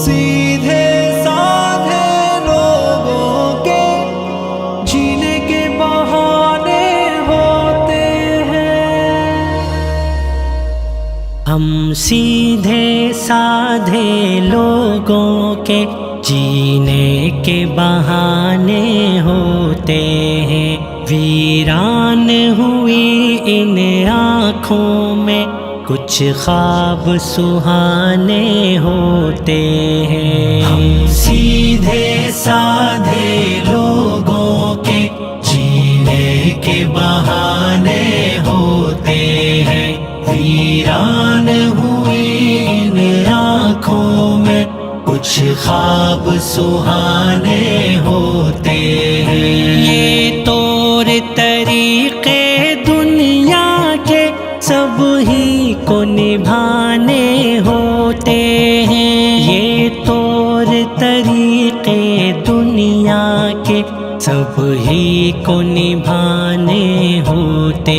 سیدھے سادھے لوگوں کے جینے کے بہانے ہوتے ہیں۔ ہم سیدھے سادھے لوگوں کے جینے کے بہانے ہوتے ہیں، ویران ہوئی ان آنکھوں میں کچھ خواب سہانے ہوتے ہیں۔ ہم سیدھے سادھے لوگوں کے جینے کے بہانے ہوتے ہیں، ویران ہوئی ان آنکھوں میں کچھ خواب سہانے ہوتے ہیں۔ یہ طور طریقے دنیا کے سب ہی کو نبھانے ہوتے ہیں، یہ طور طریقے دنیا کے سب ہی کو نبھانے ہوتے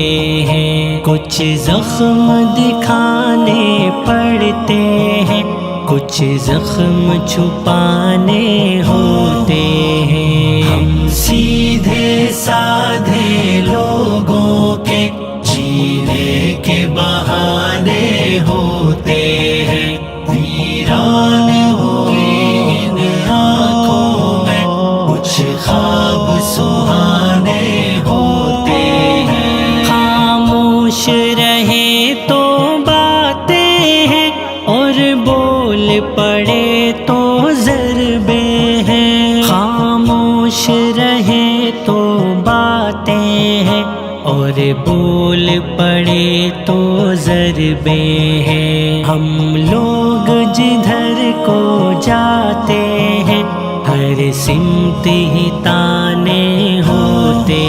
ہیں۔ کچھ زخم دکھانے پڑتے ہیں، کچھ زخم چھپانے ہوتے ہیں۔ ہم سیدھے سادھے لوگوں کے جینے کے بہانے ہوتے ہیں، ویران ہوئی ان آنکھوں میں کچھ خواب سہانے ہوتے ہیں۔ خاموش رہے تو باتیں ہیں اور بول پڑے تو ضربے ہیں، خاموش رہے تو باتیں ہیں اور بول پڑے تو ضربے ہیں۔ ہم لوگ جدھر کو جاتے ہیں ہر سمت ہی تانے ہوتے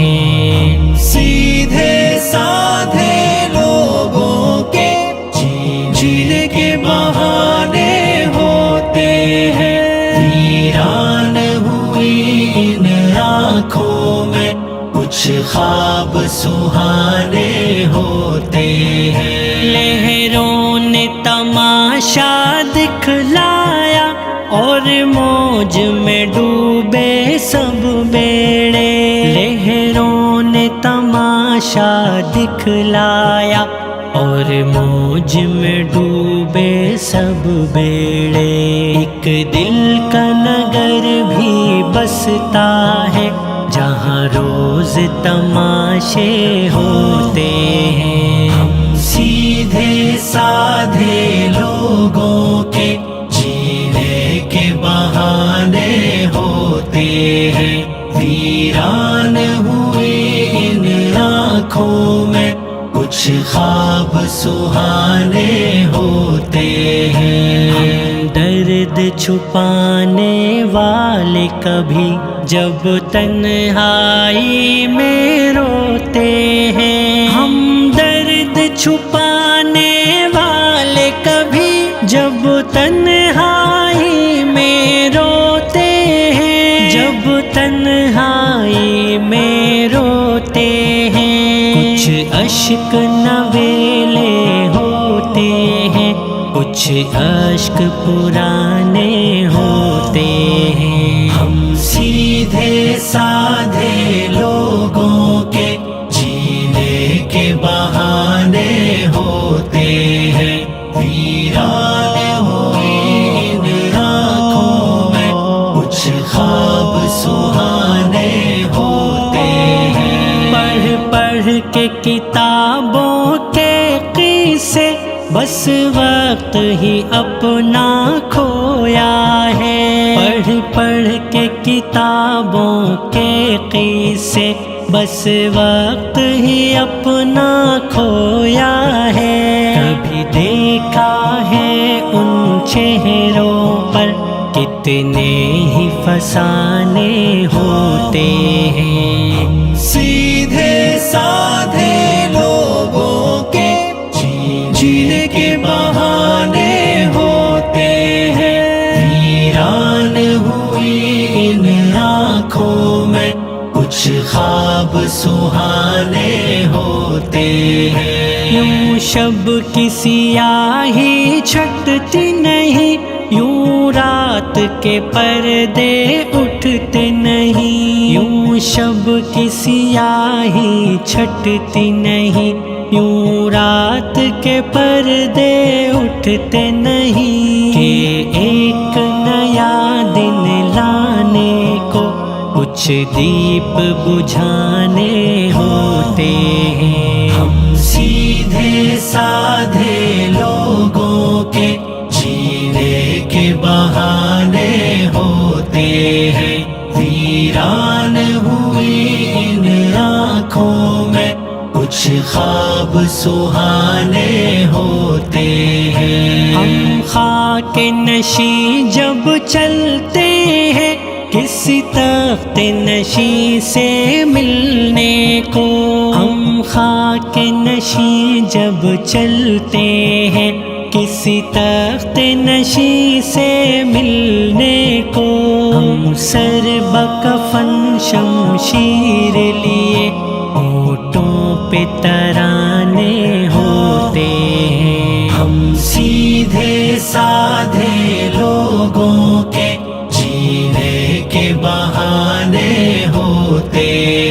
ہیں۔ سیدھے سادھے لوگوں کے جینے کے بہانے ہوتے ہیں، ویران ہوئی ان آنکھوں میں کچھ خواب سہانے ہوتے ہیں۔ لہروں نے تماشا دکھلایا اور موج میں ڈوبے سب بیڑے، لہروں نے تماشا دکھلایا اور موج میں ڈوبے سب بیڑے۔ ایک دل کا نگر بھی بستا ہے جہاں روز تماشے ہوتے ہیں۔ ہم سیدھے سادھے لوگوں کے جینے کے بہانے ہوتے ہیں، ویران ہوئی ان آنکھوں میں کچھ خواب سہانے ہوتے ہیں۔ ہم درد چھپانے والے کبھی جب تنہائی میں روتے ہیں، ہم درد چھپانے والے کبھی جب تنہائی میں روتے ہیں، جب تنہائی میں روتے ہیں۔ کچھ اشک نویلے ہوتے ہیں، کچھ اشک پرانے ہوتے ہیں۔ ہم سیدھے سادھے لوگوں کے جینے کے بہانے ہوتے ہیں، ویران ہوئی ان آنکھوں میں کچھ خواب سہانے ہوتے ہیں۔ پڑھ پڑھ کے کتابوں کے قصے بس وقت ہی اپنا کھویا ہے، پڑھ پڑھ کے کتابوں کے قصے بس وقت ہی اپنا کھویا ہے۔ کبھی دیکھا ہے ان چہروں پر کتنے ہی فسانے ہوتے ہیں۔ سیدھے سادھے لوگوں کے جینے کے بہانے ہوتے ہیں، ویران ہوئی ان آنکھوں میں کچھ خواب سہانے ہوتے ہیں۔ یوں شب کی سیاہی چھٹتی نہیں، یوں رات کے پردے اٹھتے نہیں، یوں شب کی سیاہی چھٹتی نہیں، یوں رات کے پردے اٹھتے نہیں، کہ ایک نیا دن لانے کو کچھ دیپ بجھانے ہوتے ہیں۔ ہم سیدھے سادھے لوگوں کے جینے کے بہانے ہوتے ہیں، ویران ہوئی ان آنکھوں میں کچھ خواب سہانے ہوتے ہیں۔ ہم خاک نشیں جب چلتے ہیں کسی تخت نشیں سے ملنے کو، ہم خاک نشیں جب چلتے ہیں کسی تخت نشیں سے ملنے کو، ہم سر بکفن شمشیر لیے ہونٹوں پہ ترانے ہوتے ہیں۔ ہم سیدھے سادھے لوگوں کے جینے کے بہانے ہوتے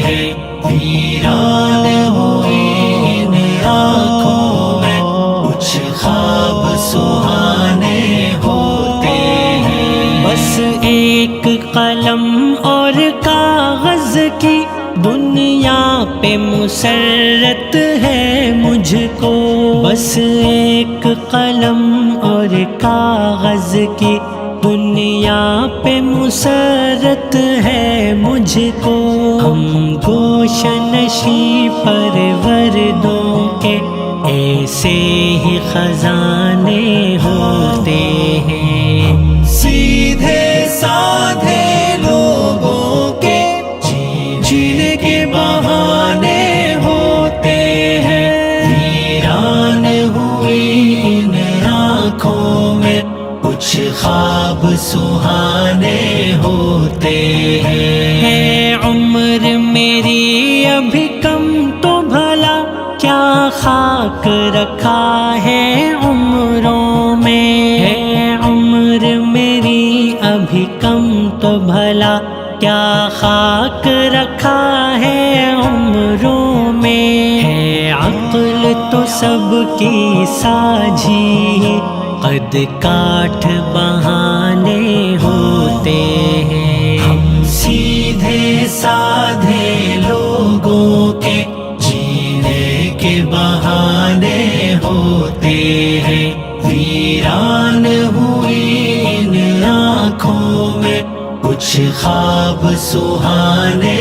ہیں، ویران ہوئی ان آنکھوں میں کچھ خواب سہانے ہوتے ہیں۔ بس ایک قلم اور کاغذ کی دنیا پہ مسرت ہے مجھ کو، بس ایک قلم اور کاغذ کی دنیا پہ مسرت ہے مجھ کو، ہم گوش نشیں پروردوں کے ایسے ہی خزانے ہوتے ہیں۔ سیدھے سادھے لوگوں کے جینے کے بہانے ہوتے ہیں، ویران ہوئی ان آنکھوں میں کچھ خواب سہانے ہوتے ہیں۔ ہے عمر میری ابھی کم تو بھلا کیا خاک رکھا ہے عمروں میں، ہے عمر میری ابھی کم تو بھلا کیا خاک رکھا ہے عمروں میں، ہے عقل تو سب کی ساجھی قد کاٹھ بہانے ہوتے ہیں۔ ہم سیدھے سادھے لوگوں کے جینے کے بہانے ہوتے ہیں، ویران ہوئی ان آنکھوں میں کچھ خواب سہانے